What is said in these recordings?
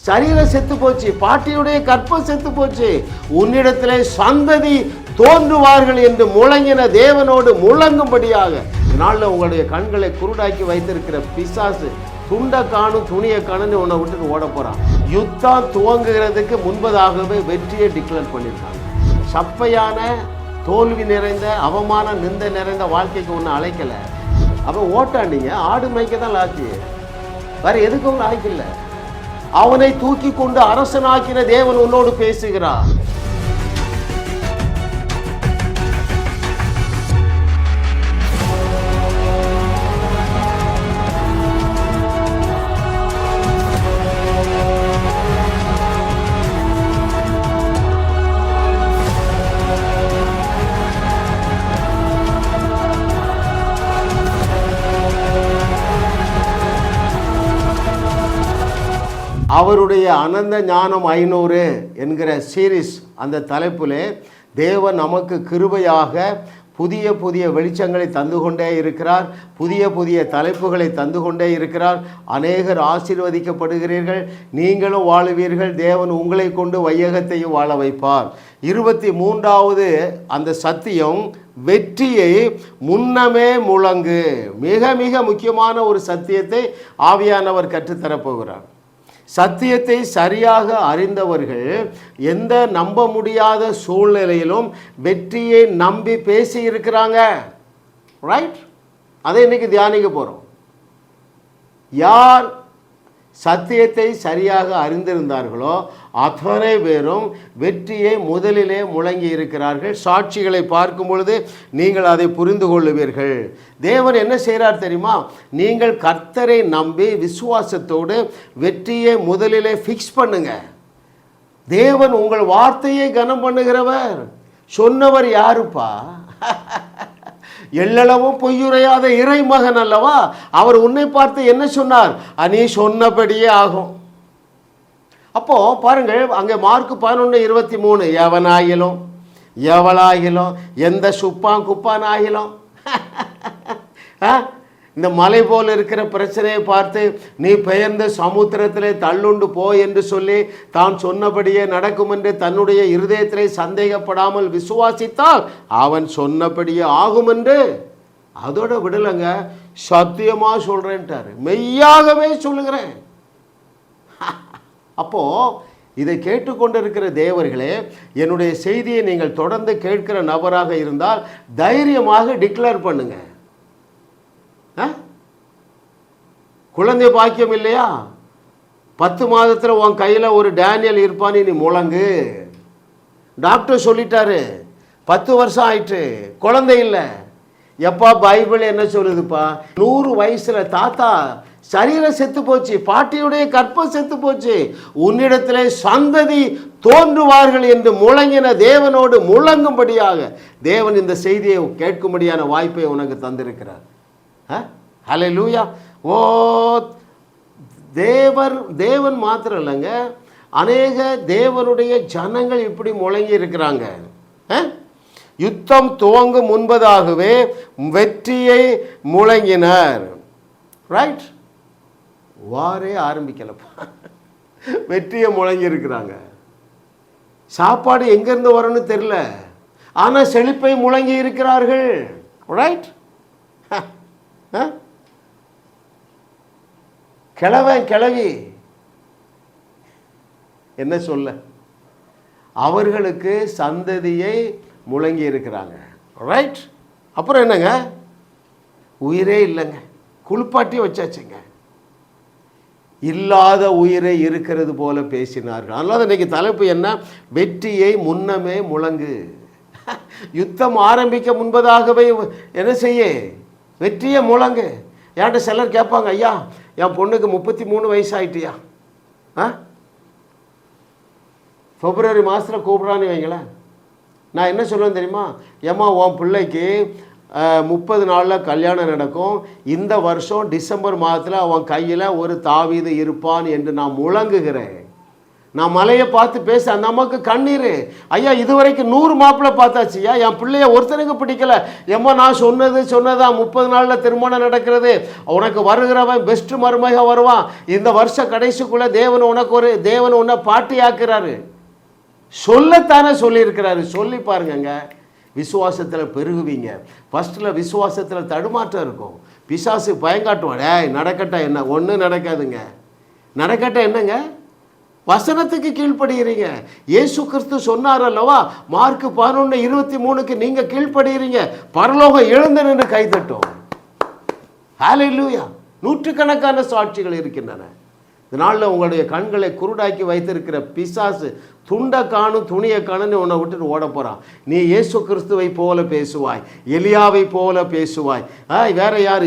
சரீரம் செத்து போச்சு, பாட்டியுடைய கற்பம் செத்து போச்சு, உன்னிடத்திலே சந்ததி தோன்றுவார்கள் என்று முழங்கின தேவனோடு முழங்கும்படியாக. நாளில் உங்களுடைய கண்களை குருடாக்கி வைத்திருக்கிற பிசாசு துண்டை காணும் துணியை காணுன்னு உன்னை விட்டுட்டு ஓட போறான். யுத்தம் துவங்குகிறதுக்கு முன்பதாகவே வெற்றியை டிக்ளேர் பண்ணியிருக்காங்க. சப்பையான தோல்வி நிறைந்த அவமான நிந்தை நிறைந்த வாழ்க்கைக்கு ஒன்று அழைக்கலை. அப்போ ஓட்டாண்டிங்க ஆடு மேய்க்க தான் லாச்சு, வேற எதுக்கும் லாய்க்கில்லை. அவனை தூக்கி கொண்டு அரசனாக்கின தேவன் உன்னோடு பேசுகிறார். அவருடைய அனந்த ஞானம் 500 என்கிற சீரீஸ் அந்த தலைப்பில் தேவன் நமக்கு கிருபையாக புதிய புதிய வெளிச்சங்களை தந்து கொண்டே இருக்கிறார். புதிய புதிய தலைப்புகளை தந்து கொண்டே இருக்கிறார். அநேகர் ஆசீர்வதிக்கப்படுகிறீர்கள், நீங்களும் வாழுவீர்கள். தேவன் உங்களை கொண்டு வையகத்தையும் வாழ வைப்பார். 23வது அந்த சத்தியம், வெற்றியை முன்னமே முழங்கு. மிக மிக முக்கியமான ஒரு சத்தியத்தை ஆவியானவர் கற்றுத்தரப்போகிறார். சத்தியத்தை சரியாக அறிந்தவர்கள் எந்த நம்ப முடியாத சூழ்நிலையிலும் வெற்றியை நம்பி பேசி இருக்கிறாங்க. ரைட்? அதை இன்னைக்கு தியானிக்க போறோம். யார் சத்தியத்தை சரியாக அறிந்திருந்தார்களோ அத்தனை பேரும் வெற்றியை முதலிலே முழங்கி இருக்கிறார்கள். சாட்சிகளை பார்க்கும் பொழுது நீங்கள் அதை புரிந்து கொள்ளுவீர்கள். தேவன் என்ன செய்கிறார் தெரியுமா? நீங்கள் கர்த்தரை நம்பி விசுவாசத்தோடு வெற்றியை முதலிலே ஃபிக்ஸ் பண்ணுங்க. தேவன் உங்கள் வார்த்தையை கனம் பண்ணுகிறவர். சொன்னவர் யாருப்பா? எல்லளவும் பொய்யுரையாத இறைமகன் அல்லவா? அவர் உன்னை பார்த்து என்ன சொன்னார்? நீ சொன்னபடியே ஆகும். அப்போ பாருங்கள், அங்கே மார்க் 11:23, எவனாகிலும் எவளாகிலும் எந்த சுப்பான் குப்பான் ஆகிலும் இந்த மலை போல் இருக்கிற பிரச்சனையை பார்த்து நீ பெயர்ந்து சமுத்திரத்திலே தள்ளுண்டு போ என்று சொல்லி தான் சொன்னபடியே நடக்கும் என்று தன்னுடைய இருதயத்திலே சந்தேகப்படாமல் விசுவாசித்தால் அவன் சொன்னபடியே ஆகும் என்று அதோட விடலைங்க. சத்தியமாக சொல்கிறேன்ட்டாரு, மெய்யாகவே சொல்லுகிறேன். அப்போது இதை கேட்டுக்கொண்டிருக்கிற தேவர்களே, என்னுடைய செய்தியை நீங்கள் தொடர்ந்து கேட்கிற நபராக இருந்தால் தைரியமாக டிக்ளேர் பண்ணுங்க. குழந்தை பாக்கியம் இல்லையா? 10 மாதத்தில் உன் கையில் ஒரு டேனியல் இருப்பான்னு நீ முழங்கு. டாக்டர் சொல்லிட்டாரு, 10 வருஷம் ஆயிட்டு குழந்தை இல்லை. எப்பா பைபிள் என்ன சொல்லுதுப்பா? 100 வயசுல தாத்தா சரீரம் செத்து போச்சு, பாட்டியுடைய கற்பம் செத்து போச்சு, உன்னிடத்திலே சந்ததி தோன்றுவார்கள் என்று முழங்கின தேவனோடு முழங்கும்படியாக தேவன் இந்த செய்தியை கேட்கும்படியான வாய்ப்பை உனக்கு தந்திருக்கிறார். ஹல்லேலூயா. ஓ, தேவன் மாத்திரம் இல்லைங்க, அநேக தேவனுடைய ஜனங்கள் இப்படி முழங்கி இருக்கிறாங்க. யுத்தம் துவங்கும் முன்பதாகவே வெற்றியை முழங்கினர். ரைட்? வாரே ஆரம்பிக்கலப்பா, வெற்றியை முழங்கி இருக்கிறாங்க. சாப்பாடு எங்கேருந்து வரும்னு தெரியல, ஆனால் செழிப்பை முழங்கி இருக்கிறார்கள். ரைட்? கிழவன் கிழவி என்ன சொல்ல, அவர்களுக்கு சந்ததியை முழங்கி இருக்கிறாங்க. ரைட்? அப்புறம் என்னங்க? உயிரே இல்லைங்க, குளிப்பாட்டி வச்சாச்சுங்க. இல்லாத உயிரை இருக்கிறது போல பேசினார்கள். அதனால இன்னைக்கு தலைப்பு என்ன? வெற்றியை முன்னமே முழங்கு. யுத்தம் ஆரம்பிக்க முன்பதாகவே என்ன செய்ய? வெற்றியை முழங்கு. என்கிட்ட சிலர் கேட்பாங்க, ஐயா என் பொண்ணுக்கு 33 வயசு ஆயிட்டியா? பிப்ரவரி மாதத்தில் கூப்பிட்றான்னு வைங்களேன். நான் என்ன சொல்லுவேன் தெரியுமா? ஏம்மா உன் பிள்ளைக்கு 30 நாளில் கல்யாணம் நடக்கும், இந்த வருஷம் டிசம்பர் மாதத்தில் அவன் கையில் ஒரு தாவீது இருப்பான் என்று நான் முழங்குகிறேன். நான் மலையை பார்த்து பேச அந்த அம்மாவுக்கு கண்ணீர். ஐயா இதுவரைக்கும் 100 மாப்பிள்ளை பார்த்தாச்சுயா, என் பிள்ளைய ஒருத்தனுக்கு பிடிக்கல. ஏம்மா நான் சொன்னதான் 30 நாளில் திருமணம் நடக்கிறது, உனக்கு வருகிறவன் பெஸ்ட் மருமக வருவான், இந்த வருஷ கடைசிக்குள்ளே தேவன் உன்னை பாட்டியாக்குறாரு. சொல்லத்தானே சொல்லியிருக்கிறாரு. சொல்லி பாருங்கங்க, விசுவாசத்தில் பெருகுவீங்க. ஃபஸ்ட்டில் விசுவாசத்தில் தடுமாற்றம் இருக்கும். பிசாசு பயங்காட்டுவான், நடக்கட்டா என்ன, ஒன்றும் நடக்காதுங்க. நடக்கட்டா என்னங்க, வசனத்துக்கு கீழ்ப்படுகிறீங்க. இயேசு கிறிஸ்து சொன்னார் அல்லவா, மார்க் 11:23 நீங்கள் கீழ்ப்படுகிறீங்க, பரலோகம் எழுந்து நின்று கைதட்டும். ஹல்லேலூயா. நூற்றுக்கணக்கான சாட்சிகள் இருக்கின்றன. இதனால உங்களுடைய கண்களை குருடாக்கி வைத்திருக்கிற பிசாசு துண்டை காணும் துணியை காணுன்னு உன்னை விட்டுட்டு ஓட போகிறான். நீ இயேசு கிறிஸ்துவை போல பேசுவாய், எலியாவை போல பேசுவாய், வேற யார்,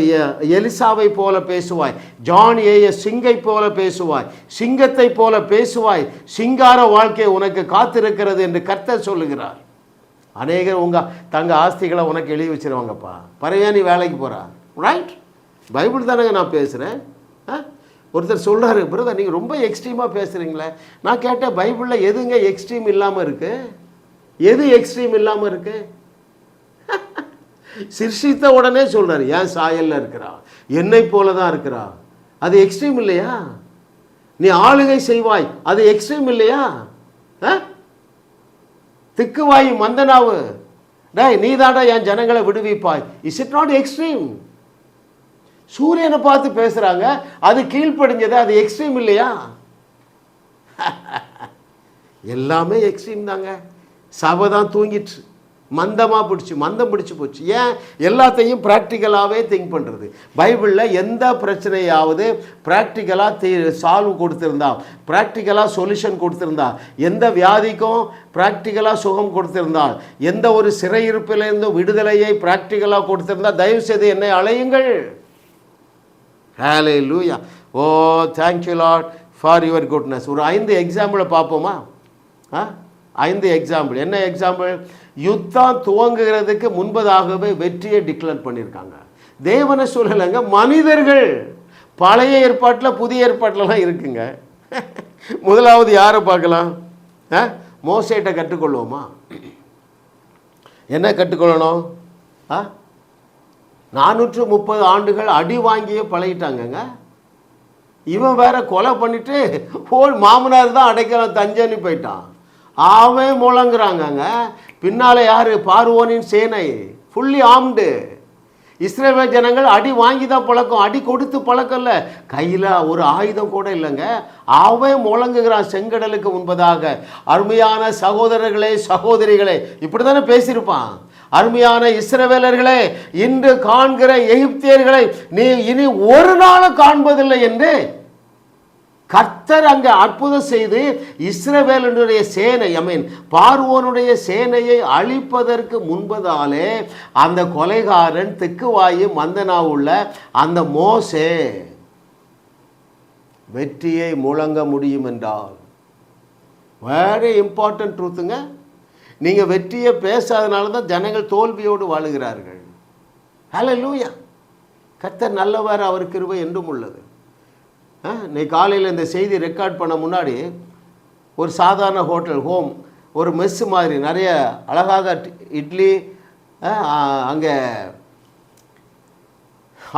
எலிசாவை போல பேசுவாய், ஜான் சிங்கை போல பேசுவாய், சிங்கத்தை போல பேசுவாய். சிங்கார வாழ்க்கை உனக்கு காத்திருக்கிறது என்று கர்த்தர் சொல்லுகிறார். அநேகர் தங்க ஆஸ்திகளை உனக்கு எழுதி வச்சிருவாங்கப்பா, பறவையா நீ வேலைக்கு போகிறா. ரைட், பைபிள் தானேங்க நான் பேசுகிறேன். ஒருத்தர் சொல்கிறாரு, பிரதர் நீங்கள் ரொம்ப எக்ஸ்ட்ரீமாக பேசுகிறீங்களே. நான் கேட்டேன், பைபிளில் எதுங்க எக்ஸ்ட்ரீம் இல்லாமல் இருக்கு? எது எக்ஸ்ட்ரீம் இல்லாமல் இருக்கு? சிருஷ்டித்த உடனே சொல்கிறார், ஏன் சாயலில் இருக்கிறா, என்னை போல தான் இருக்கிறா. அது எக்ஸ்ட்ரீம் இல்லையா? நீ ஆளுகை செய்வாய், அது எக்ஸ்ட்ரீம் இல்லையா? திக்குவாய் மந்தனாவு, நீ தாண்டா என் ஜனங்களை விடுவிப்பாய். Is it not extreme? சூரியனை பார்த்து பேசுறாங்க, அது கீழ்ப்படிஞ்சது, அது எக்ஸ்ட்ரீம் இல்லையா? எல்லாமே எக்ஸ்ட்ரீம் தாங்க. சபை தான் தூங்கிட்டு மந்தம் பிடிச்சு போச்சு. ஏன்? எல்லாத்தையும் ப்ராக்டிக்கலாகவே திங்க் பண்ணுறது. பைபிளில் எந்த பிரச்சனையாவது ப்ராக்டிக்கலாக சால்வ் கொடுத்துருந்தா, ப்ராக்டிக்கலாக சொல்யூஷன் கொடுத்துருந்தா, எந்த வியாதிக்கும் ப்ராக்டிக்கலாக சுகம் கொடுத்துருந்தால், எந்த ஒரு சிறையிருப்பிலிருந்து விடுதலையை ப்ராக்டிக்கலாக கொடுத்துருந்தா, தயவுசெய்து என்னை அழையுங்கள். Hallelujah. Oh thank you lord for your goodness. ஒரு 5 எக்ஸாம்பிளை பார்ப்போமா? 5 எக்ஸாம்பிள். என்ன எக்ஸாம்பிள்? யுத்தம் துவங்குகிறதுக்கு முன்பதாகவே வெற்றியை டிக்ளேர் பண்ணியிருக்காங்க. தேவனை சொல்லலைங்க, மனிதர்கள். பழைய ஏற்பாட்டில் புதிய ஏற்பாட்டிலலாம் இருக்குங்க. முதலாவது யாரை பார்க்கலாம்? மோசேட்ட கற்றுக்கொள்வோமா? என்ன கற்றுக்கொள்ளணும்? 430 ஆண்டுகள் அடி வாங்கியே பழகிட்டாங்கங்க. இவன் வேற கொலை பண்ணிட்டு மாமனார் தான் அடைக்கலம் தஞ்சன்னு போயிட்டான். அவன் முழங்குறாங்கங்க. பின்னால யாரு? பார்வோனின் சேனை, ஃபுல்லி ஆம்டு. இஸ்ரேல் ஜனங்கள் அடி வாங்கி தான் பழக்கம், அடி கொடுத்து பழக்கம் இல்லை. கையில் ஒரு ஆயுதம் கூட இல்லைங்க. அவன் முழங்குகிறான் செங்கடலுக்கு முன்பதாக. அருமையான சகோதரர்களே சகோதரிகளே, இப்படி தானே பேசியிருப்பான். அருமையான இஸ்ரவேலர்களே, இன்று காண்கிற எகிப்தியர்களை நீ இனி ஒரு நாளும் காண்பதில்லை என்று கர்த்தர் அங்கே அற்புதம் செய்து இஸ்ரவேலனுடைய சேனை, பார்வோனுடைய சேனையை அழிப்பதற்கு முன்பதாலே அந்த கொலைகாரன் திக்குவாயு மந்தனாவுள்ள அந்த மோசே வெற்றியை முழங்க முடியும் என்றால், வெரி இம்பார்ட்டன்ட் ட்ரூத்துங்க. நீங்கள் வெற்றியை பேசாதனால தான் ஜனங்கள் தோல்வியோடு வாழுகிறார்கள். ஹல்லேலூயா. கர்த்தர் நல்லவர், அவர் கிருபை என்றும் உள்ளது. இன்னைக்கு காலையில் இந்த செய்தி ரெக்கார்ட் பண்ண முன்னாடி ஒரு சாதாரண ஹோட்டல் ஒரு மெஸ்ஸு மாதிரி நிறைய அழகாக இட்லி, அங்கே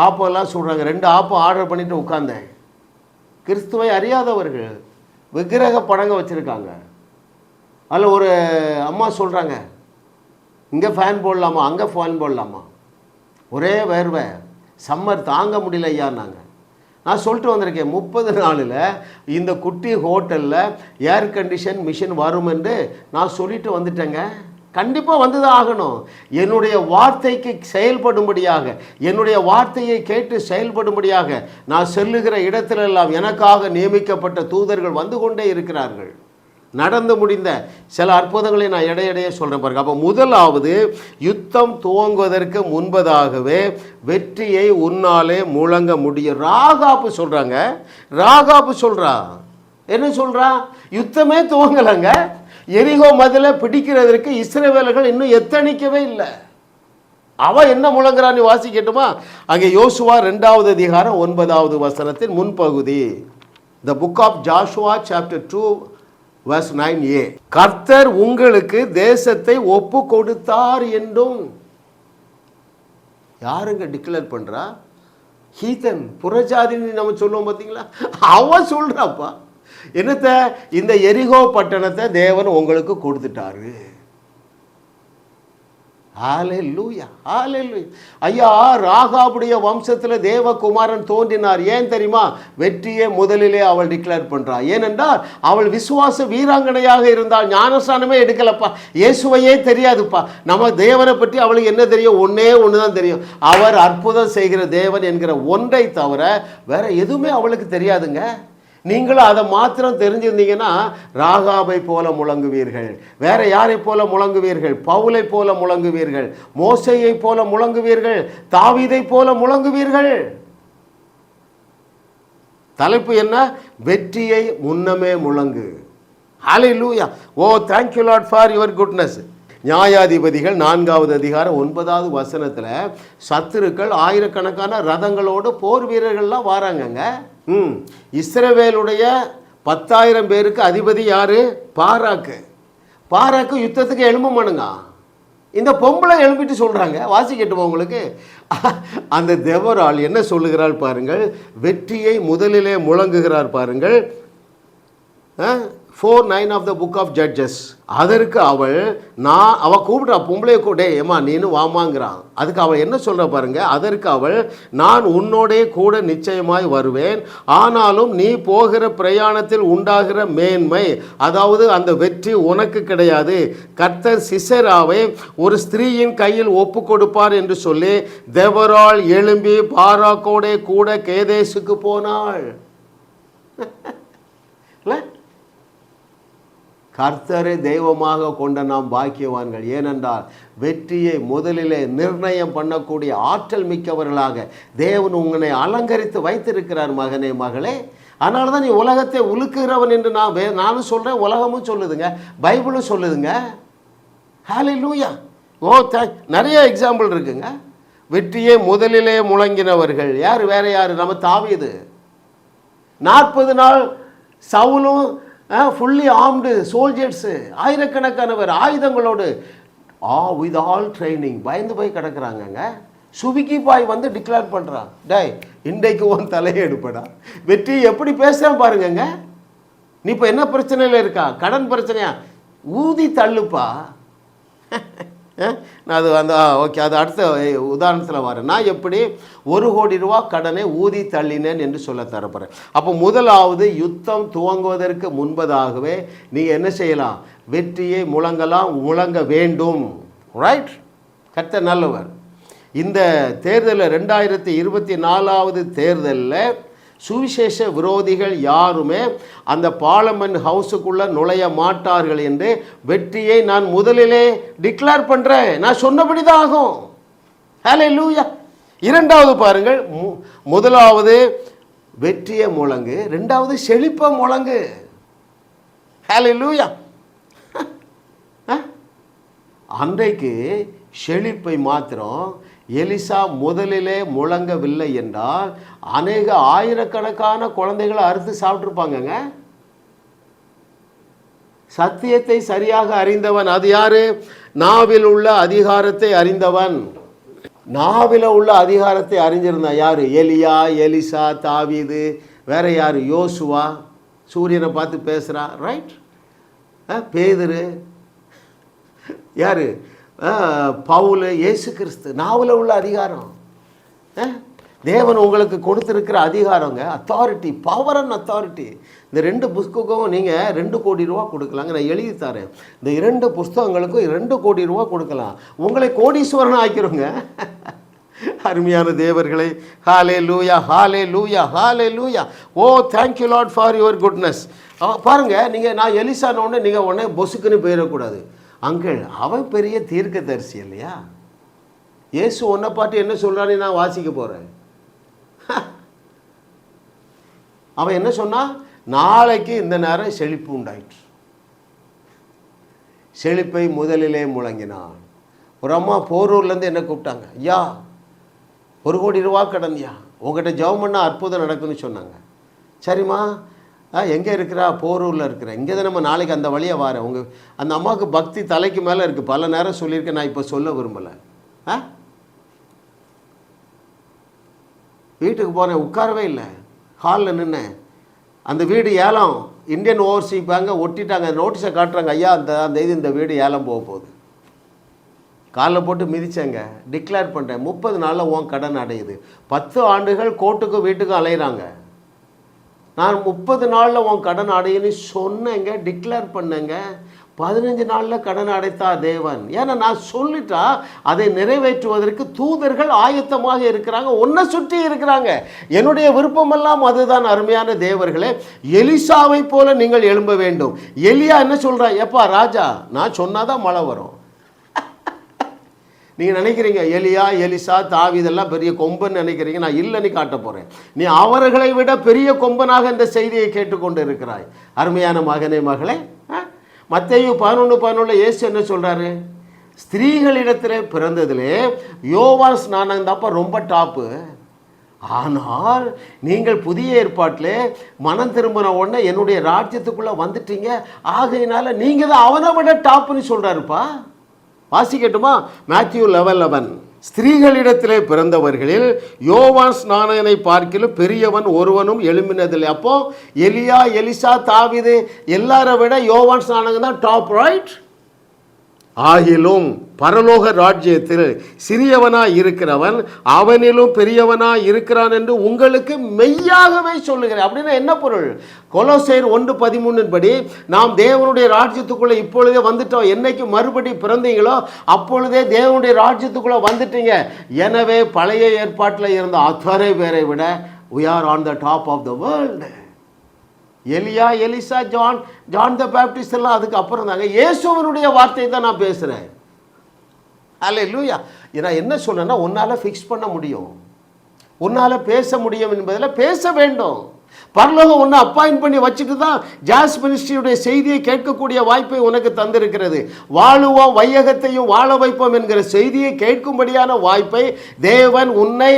ஆப்பெல்லாம் சொல்கிறாங்க. 2 ஆப்பம் ஆர்டர் பண்ணிவிட்டு உட்கார்ந்தேன். கிறிஸ்துவை அறியாதவர்கள் விக்கிரக படங்க வச்சுருக்காங்க. அதில் ஒரு அம்மா சொல்கிறாங்க, இங்கே ஃபேன் போடலாமா, அங்கே ஃபேன் போடலாமா, ஒரே வேர்வை, சம்மர் தாங்க முடியல ஐயான்னாங்க. நான் சொல்லிட்டு வந்திருக்கேன், 30 நாளில் இந்த குட்டி ஹோட்டலில் ஏர் கண்டிஷன் மிஷின் வரும் என்று நான் சொல்லிட்டு வந்துட்டேங்க. கண்டிப்பாக வந்து தான் ஆகணும். என்னுடைய வார்த்தைக்கு செயல்படும்படியாக, என்னுடைய வார்த்தையை கேட்டு செயல்படும்படியாக நான் செல்லுகிற இடத்திலெல்லாம் எனக்காக நியமிக்கப்பட்ட தூதர்கள் வந்து கொண்டே இருக்கிறார்கள். நடந்து முடிந்த சில அற்புதங்களை நான் இடையிடையே சொல்கிறேன் பாருங்க. அப்போ முதலாவது, யுத்தம் துவங்குவதற்கு முன்பதாகவே வெற்றியை உன்னாலே முழங்க முடியும். ராகாப்பு சொல்கிறாங்க. ராகாப்பு சொல்கிறா, என்ன சொல்கிறா? யுத்தமே துவங்கலைங்க. எரிகோ மதிலை பிடிக்கிறதற்கு இஸ்ரவேலர்கள் இன்னும் எத்தனிக்கவே இல்லை. அவன் என்ன முழங்குறான்னு வாசிக்கட்டுமா? அங்கே யோசுவா 2வது அதிகாரம் 9வது வசனத்தின் முன்பகுதி. The book of Joshua chapter 2 verse 9a. கர்த்தர் உங்களுக்கு தேசத்தை ஒப்பு கொடுத்தார் என்றும். யாருங்க டிக்ளேர் பண்றா? ஹீதன், புறஜாதின்னு நம்ம சொல்லுவோம் பார்த்தீங்களா, அவன் சொல்றாப்பா. என்னத்த? இந்த எரிகோ பட்டணத்தை தேவன் உங்களுக்கு கொடுத்துட்டாரு. ஹல்லேலூயா, ஹல்லேலூயா. ஐயா, ராகாபுடைய வம்சத்தில் தேவகுமாரன் தோன்றினார். ஏன் தெரியுமா? வெற்றியை முதலிலே அவள் டிக்ளேர் பண்றா. ஏனென்றால் அவள் விசுவாச வீராங்கனையாக இருந்தால். ஞானஸ்நானமே எடுக்கலப்பா, இயேசுவையே தெரியாதுப்பா. நம்ம தேவனை பற்றி அவளுக்கு என்ன தெரியும்? ஒன்னே ஒன்று தான் தெரியும், அவர் அற்புதம் செய்கிற தேவன் என்கிற ஒன்றை தவிர வேற எதுவுமே அவளுக்கு தெரியாதுங்க. நீங்களும் அதை மாத்திரம் தெரிஞ்சிருந்தீங்கன்னா ராகாபை போல முழங்குவீர்கள். வேற யாரை போல முழங்குவீர்கள்? பவுலை போல முழங்குவீர்கள், மோசேயை போல முழங்குவீர்கள், தாவீதை போல முழங்குவீர்கள். தலைப்பு என்ன? வெற்றியை முன்னமே முழங்கு. ஹல்லேலூயா. ஓ, thank you Lord for your goodness. நியாயாதிபதிகள் 4வது அதிகாரம் 9வது வசனத்தில் சத்துருக்கள் ஆயிரக்கணக்கான ரதங்களோடு போர் வீரர்கள்லாம் வாராங்கங்க. இஸ்ரவேலுடைய 10,000 பேருக்கு அதிபதி யாரு? பாராக்கு. பாராக்கு யுத்தத்துக்கு எழும்ப மானுங்க. இந்த பொம்பளை எழுப்பிட்டு சொல்றாங்க, வாசிக்கட்டுமா உங்களுக்கு? அந்த தெபொராள் என்ன சொல்லுகிறாள் பாருங்கள். வெற்றியை முதலிலே முழங்குகிறார் பாருங்கள். 4:9 of the book of Judges. அதற்கு அவ கூப்பிட்றா, பொம்பளையை கூட, ஏமா நீனு வாமாங்கிறான். அதுக்கு அவள் என்ன சொல்ற பாருங்க. அதற்கு அவள், நான் உன்னோடே கூட நிச்சயமாய் வருவேன், ஆனாலும் நீ போகிற பிரயாணத்தில் உண்டாகிற மேன்மை, அதாவது அந்த வெற்றி உனக்கு கிடையாது. கர்த்தர் சிசெராவை ஒரு ஸ்திரீயின் கையில் ஒப்பு கொடுப்பார் என்று சொல்லி தெபொராள் எழும்பி பாராக்கோடே கூட கேதேசுக்கு போனாள். கர்த்தரை தெய்வமாக கொண்ட நாம் பாக்கியவான்கள். ஏனென்றால் வெற்றியை முதலிலே நிர்ணயம் பண்ணக்கூடிய ஆற்றல் மிக்கவர்களாக தேவன் உங்களை அலங்கரித்து வைத்திருக்கிறார் மகனே, மகளே. அதனால தான் நீ உலகத்தை உலுக்குகிறவன் என்று நானும் சொல்கிறேன், உலகமும் சொல்லுதுங்க, பைபிளும் சொல்லுதுங்க. ஹல்லேலூயா. ஓ, நிறைய எக்ஸாம்பிள் இருக்குங்க. வெற்றியை முதலிலே முழங்கினவர்கள் யார்? வேற யார்? நம்ம தாவீது. 40 நாள் சவுலும் ஃபுல்லி ஆர்ம்டு சோல்ஜர்ஸு, ஆயிரக்கணக்கானவர் ஆயுதங்களோடு, வித் ஆல் ட்ரைனிங், பயந்து போய் கிடக்குறாங்கங்க. சுவிக்கி பாய் வந்து டிக்ளேர் பண்ணுறான், டேய் இன்றைக்கு உன் தலையை எடுப்படா. வெற்றி எப்படி பேசுகிறான் பாருங்கங்க. நீ இப்போ என்ன பிரச்சனையில் இருக்கா? கடன் பிரச்சனையா? ஊதி தள்ளுப்பா. நான் அது ஓகே, அது அடுத்த உதாரணத்தில் வரேன். நான் எப்படி 1 கோடி ரூபா கடனை ஊதி தள்ளினேன் என்று சொல்ல தரப்போகிறேன். அப்போ முதலாவது, யுத்தம் துவங்குவதற்கு முன்பதாகவே நீ என்ன செய்யலாம்? வெற்றியை முழங்க வேண்டும். ரைட்? கர்த்தர் நல்லவர். இந்த தேர்தலில் 2024வது தேர்தலில் சுவிசேஷ விரோதிகள் யாருமே அந்த பார்லமெண்ட் ஹவுஸுக்குள்ளே நுழைய மாட்டார்கள் என்று வெற்றியை நான் முதலிலே டிக்ளேர் பண்ணுறேன். நான் சொன்னபடி தான் ஆகும். ஹல்லேலூயா. இரண்டாவது பாருங்கள், முதலாவது வெற்றியை முழங்கு, ரெண்டாவது செழிப்பை முழங்கு. ஹல்லேலூயா. அன்றைக்கு செழிப்பை மாத்திரம் எலிசா முதலிலே முழங்கவில்லை என்றால் அநேக ஆயிரக்கணக்கான குழந்தைகளை அறுத்து சாப்பிட்ருப்பாங்கங்க. சத்தியத்தை சரியாக அறிந்தவன் அது யாரு? நாவில் உள்ள அதிகாரத்தை அறிந்தவன். நாவில் உள்ள அதிகாரத்தை அறிஞ்சிருந்தா யாரு? எலியா, எலிசா, தாவீது, வேற யாரு? யோசுவா, சூரியனை பார்த்து பேசுகிறா. ரைட்? பேதுரு, யாரு? பவுல், இயேசு கிறிஸ்து. நாவில் உள்ள அதிகாரம். தேவன் உங்களுக்கு கொடுத்துருக்கிற அதிகாரங்க, அத்தாரிட்டி, பவர் அண்ட் அத்தாரிட்டி. இந்த 2 புஸ்தகமும் நீங்கள் 2 கோடி ரூபா கொடுக்கலாங்க. நான் எழுதி தரேன். இந்த 2 புஸ்தகங்களுக்கும் 2 கோடி ரூபா கொடுக்கலாம். உங்களை கோடீஸ்வரன் ஆக்கிருங்க. அருமையான தேவர்களை, hallelujah, hallelujah, hallelujah. Oh, thank you lord for your goodness. பாருங்கள், நீங்கள் நான் எலிசானோடனே நீங்கள் உடனே பொசுக்குன்னு போயிடக்கூடாது. அங்கிள், அவன் பெரிய தீர்க்கதரிசி இல்லையா? இயேசு ஒன்றை பாட்டு என்ன சொல்கிறான்னு நான் வாசிக்க போகிறேன். அவன் என்ன சொன்னான்? நாளைக்கு இந்த நேரம் செழிப்பு உண்டாயிற்று. செழிப்பை முதலிலே முழங்கினான். ஒரு அம்மா போரூர்லேருந்து என்ன கூப்பிட்டாங்க, ஐயா 1 கோடி ரூபா கடன்யா, உங்கள்கிட்ட ஜெபம் பண்ணால் அற்புதம் நடக்குன்னு சொன்னாங்க. சரிம்மா, எங்கே இருக்கிறா? போரூரில் இருக்கிறேன். இங்கே தான் நம்ம நாளைக்கு அந்த வழியை வரேன். உங்கள் அந்த அம்மாவுக்கு பக்தி தலைக்கு மேலே இருக்குது. பல நேரம் சொல்லியிருக்கேன், நான் இப்போ சொல்ல விரும்பலை. வீட்டுக்கு போனேன், உட்காரவே இல்லை, ஹாலில் நின்னேன். அந்த வீடு ஏலம், இந்தியன் ஓவர்சீஸ் பேங்கை ஒட்டிட்டாங்க, நோட்டீஸை காட்டுறாங்க, ஐயா அந்த இந்த வீடு ஏலம் போக போகுது. காலில் போட்டு மிதிச்சேங்க, டிக்ளேர் பண்ணுறேன், 30 நாளில் உன் கடன் அடையுது. 10 ஆண்டுகள் கோர்ட்டுக்கும் வீட்டுக்கும் அலையிறாங்க. நான் 30 நாளில் உன் கடன் அடையுன்னு சொன்னேங்க, டிக்ளேர் பண்ணேங்க. 15 நாளில் கடன் அடைத்தா தேவன். ஏன்னா நான் சொல்லிட்டா அதை நிறைவேற்றுவதற்கு தூதர்கள் ஆயத்தமாக இருக்கிறாங்க, ஒன்றை சுற்றி இருக்கிறாங்க. என்னுடைய விருப்பமெல்லாம் அதுதான். அருமையான தேவர்களே, எலிசாவை போல நீங்கள் எழும்ப வேண்டும். எலியா என்ன சொல்கிறா? எப்பா ராஜா, நான் சொன்னாதான் மழை வரும். நீங்கள் நினைக்கிறீங்க எலியா, எலிசா, தாவீதெல்லாம் பெரிய கொம்பன் நினைக்கிறீங்க. நான் இல்லைன்னு காட்ட போகிறேன். நீ அவர்களை விட பெரிய கொம்பனாக இந்த செய்தியை கேட்டுக்கொண்டு இருக்கிறாய். அருமையான மகனே, மகளே, மத்தேயு 11:11 இயேசு என்ன சொல்கிறாரு? ஸ்திரீகளிடத்தில் பிறந்ததிலே யோவான் ஸ்நானம் தான்ப்பா ரொம்ப டாப்பு. ஆனால் நீங்கள் புதிய ஏற்பாட்டில் மனம் திரும்பின உடனே என்னுடைய ராஜ்யத்துக்குள்ளே வந்துட்டீங்க, ஆகையினால நீங்கள் தான் அவனை விட டாப்புன்னு சொல்கிறாருப்பா. வாசிக்கட்டுமா? மேத்யூ 11:11. ஸ்திரீகளிடத்திலே பிறந்தவர்களில் யோவான் ஸ்நானனை பார்க்கிலும் பெரியவன் ஒருவனும் எழும்பினதில்லை. அப்போ எலியா, எலிசா, தாவீது எல்லாரை விட யோவான் ஸ்நானன் தான் டாப், ரைட்? ஆகிலும் பரலோக ராஜ்யத்தில் சிறியவனாய் இருக்கிறவன் அவனிலும் பெரியவனாய் இருக்கிறான் என்று உங்களுக்கு மெய்யாகவே சொல்லுகிறேன். அப்படின்னா என்ன பொருள்? கொலோசையர் 1:13 படி நாம் தேவனுடைய ராஜ்யத்துக்குள்ளே இப்பொழுதே வந்துட்டோம். என்னைக்கு மறுபடி பிறந்தீங்களோ அப்பொழுதே தேவனுடைய ராஜ்யத்துக்குள்ளே வந்துட்டீங்க. எனவே பழைய ஏற்பாட்டில் இருந்த அத்தனை பேரை விட we are on the top of the world. எலியா, எலிசா, ஜான் த பேப்டிஸ்ட் எல்லாம் அதுக்கு அப்புறம் தாங்க. இயேசுவனுடைய வார்த்தை தான் நான் பேசுகிறேன். அல்லேலூயா. நான் என்ன சொன்னேன்னா, உன்னால் ஃபிக்ஸ் பண்ண முடியும், உன்னால் பேச முடியும் என்பதில் பேச வேண்டும். பரலோகம் ஒன்று அப்பாயிண்ட் பண்ணி வச்சுட்டு தான் ஜாஸ் மினிஸ்ட்ரியுடைய செய்தியை கேட்கக்கூடிய வாய்ப்பை உனக்கு தந்திருக்கிறது. வாழுவோம் வையகத்தையும் வாழ வைப்போம் என்கிற செய்தியை கேட்கும்படியான வாய்ப்பை தேவன் உன்னை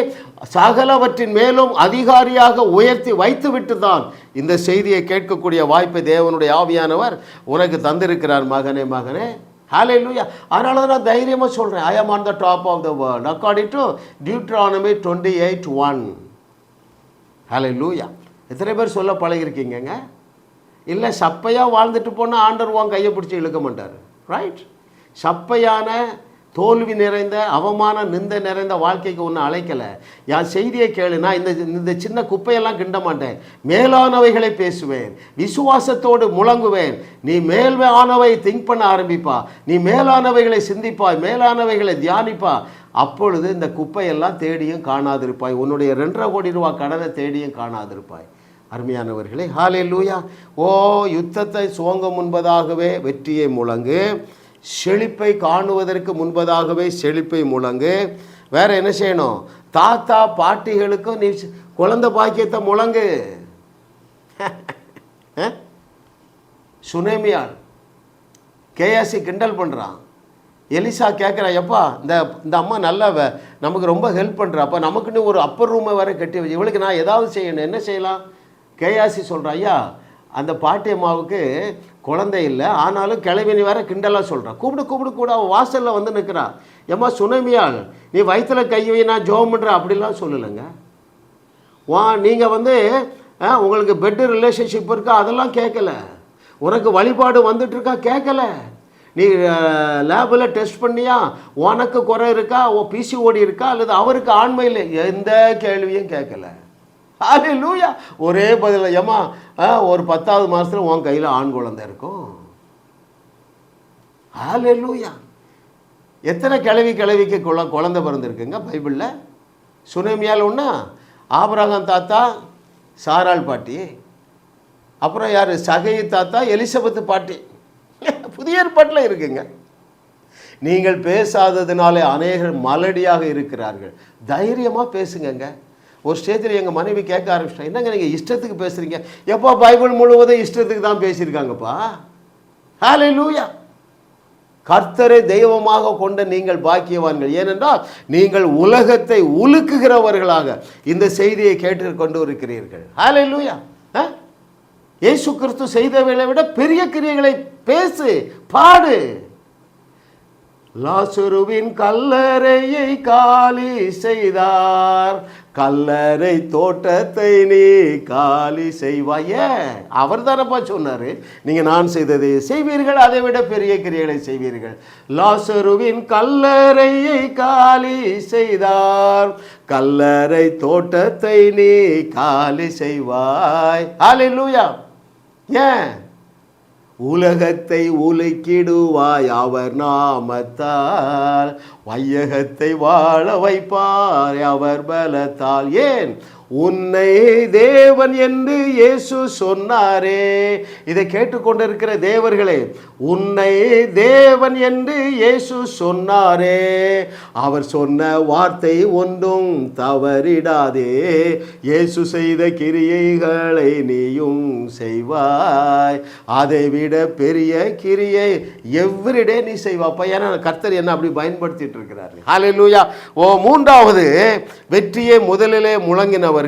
சகலவற்றின் மேலும் அதிகாரியாக உயர்த்தி வைத்து விட்டு தான் இந்த செய்தியை கேட்கக்கூடிய வாய்ப்பை தேவனுடைய ஆவியானவர் உனக்கு தந்திருக்கிறார். மகனே, மகனே, ஹல்லேலூயா. அதனால தான் நான் தைரியமாக சொல்கிறேன், I am on the top of the world according to Deuteronomy 28:1. Hallelujah. எத்தனை பேர் சொல்ல பழகிருக்கீங்க? இல்லை, சப்பையாக வாழ்ந்துட்டு போனால் ஆண்டவர் உன் கையை பிடிச்சி இழுக்க மாட்டார், ரைட்? சப்பையான தோல்வி நிறைந்த அவமான நிந்தை நிறைந்த வாழ்க்கைக்கு ஒன்று அழைக்கலை. என் செய்தியை கேளுனா இந்த சின்ன குப்பையெல்லாம் கிண்ட மாட்டேன், மேலானவைகளை பேசுவேன், விசுவாசத்தோடு முழங்குவேன். நீ மேலானவை திங்க் பண்ண ஆரம்பிப்பா, நீ மேலானவைகளை சிந்திப்பாய், மேலானவைகளை தியானிப்பா. அப்பொழுது இந்த குப்பையெல்லாம் தேடியும் காணாதிருப்பாய், உன்னுடைய 2.5 கோடி ரூபா கடனை தேடியும் காணாதிருப்பாய். அருமையானவர்களே, ஹல்லேலூயா. ஓ, யுத்தத்தை துவங்க முன்பதாகவே வெற்றியை முழங்கு, செழிப்பை காணுவதற்கு முன்பதாகவே செழிப்பை முழங்கு. வேற என்ன செய்யணும்? தாத்தா பாட்டிகளுக்கும் நீ குழந்தை பாக்கியத்தை முழங்கு. சுனேமியால் கேயாசி கிண்டல் பண்ணுறான். எலிசா கேட்குறான், எப்பா இந்த அம்மா நல்லா நமக்கு ரொம்ப ஹெல்ப் பண்ணுறா, அப்போ நமக்குன்னு ஒரு அப்பர் ரூமை வேறு கட்டி வச்சு இவளுக்கு நான் ஏதாவது செய்யணும், என்ன செய்யலாம்? கேயாசி சொல்கிறான், ஐயா அந்த பாட்டி அம்மாவுக்கு குழந்தை இல்லை, ஆனாலும் கிளவினி வேற கிண்டலாக சொல்கிறான், கூப்பிடு கூட. அவன் வாசலில் வந்து நிற்கிறான். ஏம்மா சுனேமியால், நீ வயிற்றில் கையை நான் ஜோம் பண்ணுறேன் அப்படிலாம் சொல்லலைங்க. நீங்கள் வந்து உங்களுக்கு பெட்டு ரிலேஷன்ஷிப் இருக்கா அதெல்லாம் கேட்கல, உனக்கு வழிபாடு வந்துட்டுருக்கா கேட்கல, நீ லேபில் டெஸ்ட் பண்ணியா, உனக்கு குறை இருக்கா, பிசிஓடி இருக்கா, அல்லது அவருக்கு ஆண்மையில், எந்த கேள்வியும் கேட்கல. ஹல்லேலூயா. ஒரே பதில், ஏம்மா ஒரு 10வது மாதத்தில் உன் கையில் ஆண் குழந்தை இருக்கும். ஹல்லேலூயா. எத்தனை கிழவிக்கு குழந்தை பிறந்திருக்குங்க பைபிளில்? சுனேமியால் ஒன்றா, ஆபிரகாம் தாத்தா, சாராள் பாட்டி, அப்புறம் யார்? சகை தாத்தா, எலிசபெத்து பாட்டி. புதிய ஏற்பாட்டில் இருக்குங்க. நீங்கள் பேசாததுனாலே அநேகர் மலடியாக இருக்கிறார்கள். தைரியமாக பேசுங்கங்க. ஒரு ஸ்டேஜில் எங்கள் மனைவி கேட்க ஆரம்பிச்சிட்டேன், என்னங்க நீங்கள் இஷ்டத்துக்கு பேசுகிறீங்க? எப்போ பைபிள் முழுவதும் இஷ்டத்துக்கு தான் பேசியிருக்காங்கப்பா. ஹல்லேலூயா. கர்த்தரை தெய்வமாக கொண்ட நீங்கள் பாக்கியவான்கள், ஏனென்றால் நீங்கள் உலகத்தை உலுக்குகிறவர்களாக இந்த செய்தியை கேட்டு கொண்டு இருக்கிறீர்கள். ஹல்லேலூயா. இயேசு கிறிஸ்து செய்தவைகளை விட பெரிய கிரியைகளை பேசு, பாடு. லாசருவின் கல்லறையை காலி செய்தார், கல்லறை தோட்டத்தை நீ காலி செய்வாய. அவர் தானப்பா சொன்னார், நீங்கள் நான் செய்ததை செய்வீர்கள், அதை விட பெரிய கிரியைகளை செய்வீர்கள். லாசருவின் கல்லறையை காலி செய்தார், கல்லறை தோட்டத்தை நீ காலி செய்வாய். ஹல்லேலூயா. ஏன்? உலகத்தை உலுக்கிடுவாய் அவர் நாமத்தால், வையகத்தை வாழ வைப்பார் அவர் பலத்தால். ஏன்? உன்னை தேவன் என்று இயேசு சொன்னாரே. இதை கேட்டுக்கொண்டிருக்கிற தேவர்களே, உன்னை தேவன் என்று இயேசு சொன்னாரே, அவர் சொன்ன வார்த்தை ஒன்றும் தவறிடாதே. இயேசு செய்த கிரியைகளை நீயும் செய்வாய், அதை விட பெரிய கிரியை எவ்ரிடே நீ செய்வாப்பா. ஏன்னா கர்த்தர் என்ன அப்படி பயன்படுத்திட்டு இருக்கிறார். ஹல்லேலூயா. மூன்றாவது, வெற்றியை முதலிலே முழங்கினவர்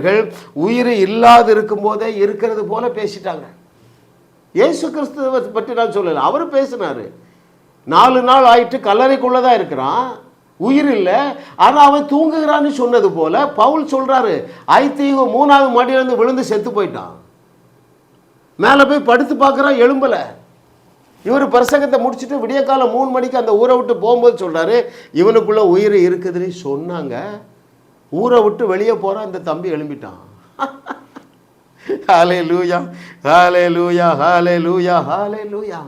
உயிர் இல்லாது இருக்கும் போதே இருக்கிறது போல பேசிட்டாங்க. இயேசு கிறிஸ்துவை பற்றி நான் சொல்லல, அவர் பேசினாரு. 4 நாள் ஆயிட்டு கல்லறைக்குள்ளதான் இருக்கிறான், உயிர் இல்லை, ஆனா அவன் தூங்குகிறான்னு சொன்னது போல பவுல் சொல்றாரு, ஐத்தீவு 3வது மாடியிலிருந்து விழுந்து செத்து போயிட்டான். மேல போய் படுத்து பார்க்கறான், எழும்பல. இவர் பிரசங்கத்தை முடிச்சுட்டு விடிய காலம் 3 மணிக்கு அந்த ஊரை விட்டு போகும்போது சொல்றாரு, இவனுக்குள்ள உயிர் இருக்குதுன்னு சொன்னாங்க. ஊரை விட்டு வெளியே போகிறான், அந்த தம்பி எழும்பிட்டான். ஹல்லேலூயா, ஹல்லேலூயா, ஹல்லேலூயா, ஹல்லேலூயா.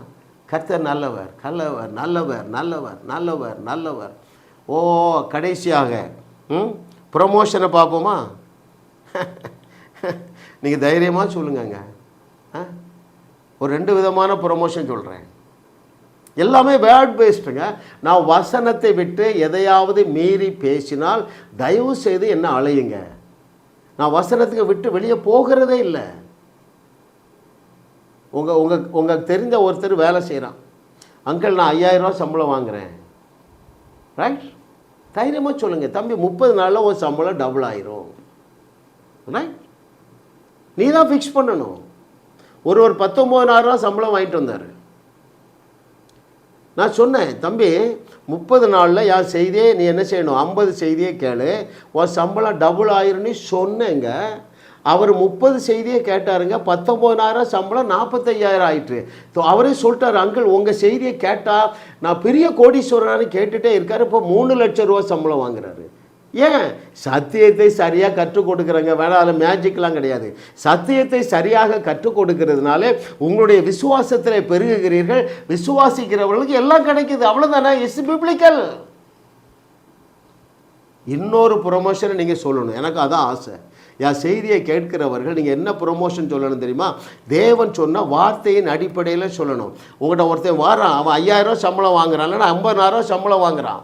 கர்த்தர் நல்லவர், நல்லவர், நல்லவர், நல்லவர், நல்லவர், நல்லவர். கடைசியாக ப்ரமோஷனை பார்ப்போமா? நீங்கள் தைரியமாக சொல்லுங்கங்க. ஒரு 2 விதமான ப்ரமோஷன் சொல்கிறேன். எல்லாமே வேர்ட் பேஸ்டுங்க. நான் வசனத்தை விட்டு எதையாவது மீறி பேசினால் தயவு செய்து என்ன அழையுங்க. நான் வசனத்துக்கு விட்டு வெளியே போகிறதே இல்லை. உங்களுக்கு தெரிஞ்ச ஒருத்தர் வேலை செய்கிறான், அங்கிள் நான் 5000 ரூபா சம்பளம் வாங்குகிறேன், ரைட்? தைரியமாக சொல்லுங்கள், தம்பி 30 நாளில் ஒரு சம்பளம் டபுள் ஆயிரும், ரைட்? நீ தான் ஃபிக்ஸ் பண்ணணும். ஒரு 19,000 ரூபா சம்பளம் வாங்கிட்டு வந்தார். நான் சொன்னேன், தம்பி 30 நாளில் யார் செய்தியே நீ என்ன செய்யணும், 50 செய்தியே கேளு, உன் சம்பளம் டபுள் ஆயிருன்னு சொன்னேங்க. அவர் 30 செய்தியே கேட்டாருங்க, 19,000 சம்பளம் 45,000 ஆயிட்டு. அவரே சொல்லிட்டார், அங்கிள் உங்கள் செய்தியை கேட்டால் நான் பெரிய கோடீஸ்வரரானு கேட்டுகிட்டே இருக்காரு. இப்போ 3 லட்சம் ரூபா சம்பளம் வாங்குறாரு. ஏன்? சத்தியத்தை சரியாக கற்றுக் கொடுக்குறங்க. வேணா அதில் மேஜிக்லாம் கிடையாது. சத்தியத்தை சரியாக கற்றுக் கொடுக்கறதுனால உங்களுடைய விசுவாசத்தில் பெருகுகிறீர்கள். விசுவாசிக்கிறவர்களுக்கு எல்லாம் கிடைக்குது, அவ்வளோதானே. It's biblical. இன்னொரு ப்ரொமோஷனை நீங்கள் சொல்லணும், எனக்கு அதான் ஆசை. என் செய்தியை கேட்கிறவர்கள் நீங்கள் என்ன ப்ரொமோஷன் சொல்லணும் தெரியுமா? தேவன் சொன்ன வார்த்தையின் அடிப்படையில் சொல்லணும். உங்கள்கிட்ட ஒருத்தன் வாரான், அவன் 5000 ரூபா சம்பளம் வாங்குறான், இல்லைன்னா 50,000 சம்பளம் வாங்குறான்,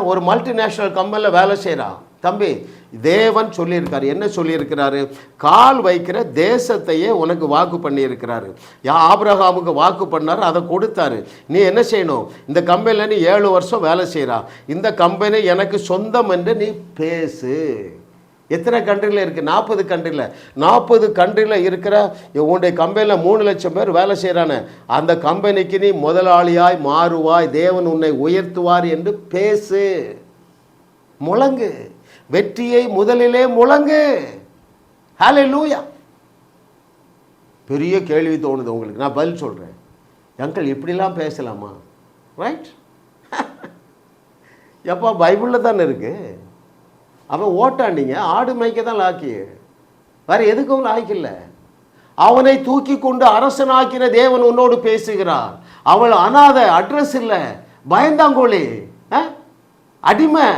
ஒரு மல்டிநேஷ்னல் கம்பெனியில் வேலை செய்கிறான். தம்பி, தேவன் சொல்லியிருக்காரு, என்ன சொல்லியிருக்கிறாரு? கால் வைக்கிற தேசத்தையே உனக்கு வாக்கு பண்ணியிருக்கிறாரு. ஆபிரகாமுக்கு வாக்கு பண்ணார், அதை கொடுத்தாரு. நீ என்ன செய்யணும்? இந்த கம்பெனியில் நீ 7 வருஷம் வேலை செய்கிறா, இந்த கம்பெனி எனக்கு சொந்தம் என்று நீ பேசு. எத்தனை கண்ட்ரியில் இருக்குது? 40 கண்ட்ரியில். 40 கண்ட்ரியில் இருக்கிற உன்னுடைய கம்பெனியில் 3 லட்சம் பேர் வேலை செய்கிறானே, அந்த கம்பெனிக்கு நீ முதலாளியாய் மாறுவாய், தேவன் உன்னை உயர்த்துவார் என்று பேசு. முழங்கு, வெற்றியை முதலிலே முழங்கு. ஹல்லேலூயா. பெரிய கேள்வி தோணுது உங்களுக்கு, நான் பதில் சொல்கிறேன். அங்கிள் இப்படிலாம் பேசலாமா? ரைட்? எப்போ பைபிளில் தானே இருக்குது. அவன் ஓட்டாண்டிங்க, ஆடு மேய்க்க தான் லாக்கி, வேறு எதுக்கும் லாய்க்கில்ல. அவனை தூக்கி கொண்டு அரசனாக்கின தேவன் உன்னோடு பேசுகிறார். அவள் அனாத, அட்ரஸ் இல்லை, பயந்தாங்கோழி, அடிமை.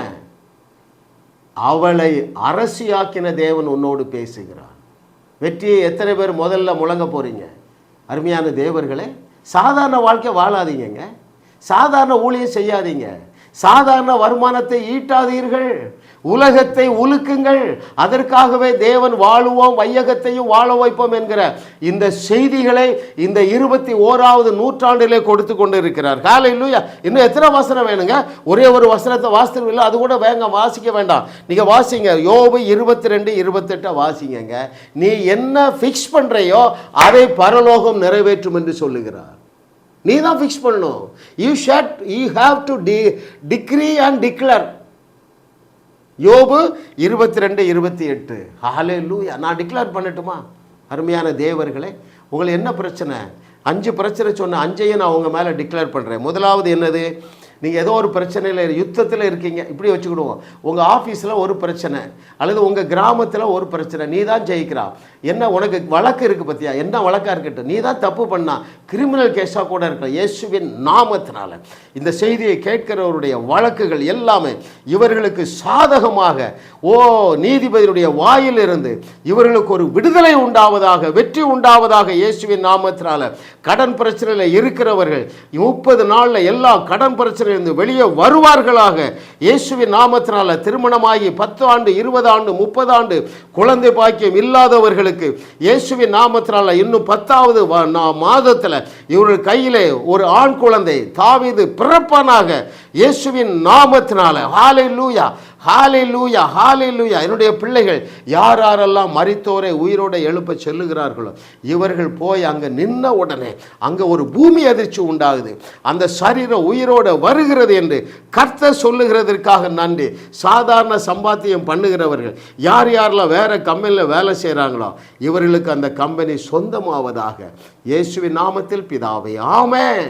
அவளை அரசியாக்கின தேவன் உன்னோடு பேசுகிறார். வெற்றியை எத்தனை பேர் முதல்ல முழங்க போகிறீங்க? அருமையான தேவர்களே, சாதாரண வாழ்க்கை வாழாதீங்க, சாதாரண ஊழியம் செய்யாதீங்க. சாதாரண வருமானத்தை ஈட்டாதீர்கள், உலகத்தை உலுக்குங்கள். அதற்காகவே தேவன் வாழுவோம் வையகத்தையும் வாழ வைப்போம் என்கிற இந்த செய்திகளை இந்த 21வது நூற்றாண்டிலே கொடுத்து கொண்டு இருக்கிறார். ஹல்லேலூயா. இன்னும் எத்தனை வசனம் வேணுங்க? ஒரே ஒரு வசனத்தை வாசித்திருவில்லை, அது கூட வாசிக்க வேண்டாம். நீங்கள் வாசிங்க, யோபு 22:28 வாசிங்க. நீ என்ன ஃபிக்ஸ் பண்ணுறையோ அதை பரலோகம் நிறைவேற்றும் என்று சொல்லுகிறார். நீ தான் ஃபிக்ஸ் பண்ணணும். You have to decree and declare. யோபு 22:28. ஹல்லேலூயா. நான் டிக்ளேர் பண்ணட்டுமா? அருமையான தேவர்களே, உங்களுக்கு என்ன பிரச்சனை? 5 பிரச்சனை சொன்ன 5ஐயும் நான் உங்கள் மேலே டிக்ளேர் பண்ணுறேன். முதலாவது என்னது? நீங்கள் ஏதோ ஒரு பிரச்சனையில் யுத்தத்தில் இருக்கீங்க, இப்படி வச்சுக்கிடுவோம். உங்கள் ஆஃபீஸில் ஒரு பிரச்சனை, அல்லது உங்கள் கிராமத்தில் ஒரு பிரச்சனை, நீ தான் ஜெயிக்கிறா. என்ன உனக்கு வழக்கு இருக்குது பற்றியா? என்ன வழக்காக இருக்கட்டும், நீ தான் தப்பு பண்ணா, கிரிமினல் கேஸாக கூட இருக்க, இயேசுவின் நாமத்தினால இந்த செய்தியை கேட்கிறவருடைய வழக்குகள் எல்லாமே இவர்களுக்கு சாதகமாக நீதிபதியுடைய வாயிலிருந்து இவர்களுக்கு ஒரு விடுதலை உண்டாவதாக, வெற்றி உண்டாவதாக இயேசுவின் நாமத்தினால. கடன் பிரச்சனையில் இருக்கிறவர்கள் 30 நாளில் எல்லா கடன் பிரச்சனையிலிருந்து வெளியே வருவார்களாக இயேசுவின் நாமத்தினால. திருமணமாகி 10 ஆண்டு 20 ஆண்டு 30 ஆண்டு குழந்தை பாக்கியம் இல்லாதவர்களுக்கு இயேசுவின் நாமத்தினால இன்னும் 10வது மாதத்தில் இவர்கள் கையிலே ஒரு ஆண் குழந்தை தாவீது பிறப்பானாக இயேசுவின் நாமத்தினால. ஹல்லேலூயா, ஹல்லேலூயா, ஹல்லேலூயா. என்னுடைய பிள்ளைகள் யாரெல்லாம் மரித்தோரை உயிரோடு எழுப்ப செல்லுகிறார்களோ இவர்கள் போய் அங்கே நின்ன உடனே அங்கே ஒரு பூமி அதிர்ச்சி உண்டாகுது, அந்த சரீரம் உயிரோடு வருகிறது என்று கர்த்தர் சொல்லுகிறதற்காக நன்றி. சாதாரண சம்பாத்தியம் பண்ணுகிறவர்கள் யாரெல்லாம் வேற கம்பெனியில் வேலை செய்கிறாங்களோ இவர்களுக்கு அந்த கம்பெனி சொந்தமாவதாக இயேசுவின் நாமத்தில் பிதாவே, ஆமென்,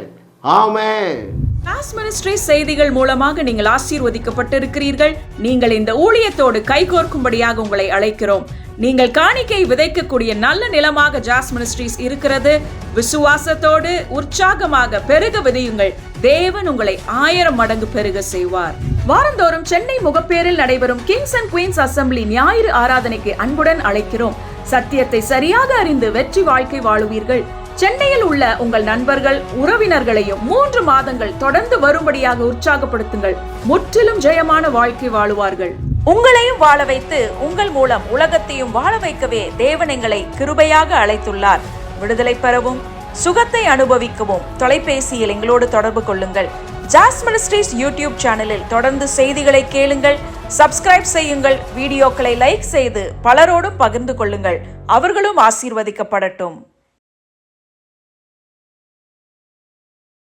ஆமென். ஜாஸ் மினிஸ்ட்ரி செய்திகள் மூலமாக நீங்கள் ஆசீர்வதிக்கப்பட்டிருக்கிறீர்கள். நீங்கள் இந்த ஊழியத்தோடு கைகோர்க்கும்படியாக உங்களை அழைக்கிறோம். நீங்கள் காணிக்கை விதைக்கக்கூடிய நல்ல நிலமாக ஜாஸ் மினிஸ்ட்ரிஸ் இருக்கிறது. விசுவாசத்தோடு உற்சாகமாக பெருக விதையுங்கள். தேவன் உங்களை 1000 மடங்கு பெருக செய்வார். வாரந்தோறும் சென்னை முகப்பேரில் நடைபெறும் கிங்ஸ் அண்ட் குயின்ஸ் அசம்பிளி ஞாயிறு ஆராதனைக்கு அன்புடன் அழைக்கிறோம். சத்தியத்தை சரியாக அறிந்து வெற்றி வாழ்க்கை வாழுவீர்கள். சென்னையில் உள்ள உங்கள் நண்பர்கள் உறவினர்களையும் 3 மாதங்கள் தொடர்ந்து வரும்படியாக உற்சாகப்படுத்துங்கள். முற்றிலும் ஜெயமான வாழ்க்கை வாழுவார்கள். உங்களையும் வாழ வைத்து உங்கள் மூலம் உலகத்தையும் வாழ வைக்கவே தேவன் எங்களை கிருபையாக அழைத்துள்ளார். விடுதலை பெறவும் சுகத்தை அனுபவிக்கவும் தொலைபேசியில் எங்களோடு தொடர்பு கொள்ளுங்கள். ஜாஸ் மினிஸ்ட்ரிஸ் யூடியூப் சேனலில் தொடர்ந்து செய்திகளை கேளுங்கள். சப்ஸ்கிரைப் செய்யுங்கள். வீடியோக்களை லைக் செய்து பலரோடும் பகிர்ந்து கொள்ளுங்கள். அவர்களும் ஆசீர்வதிக்கப்படட்டும்.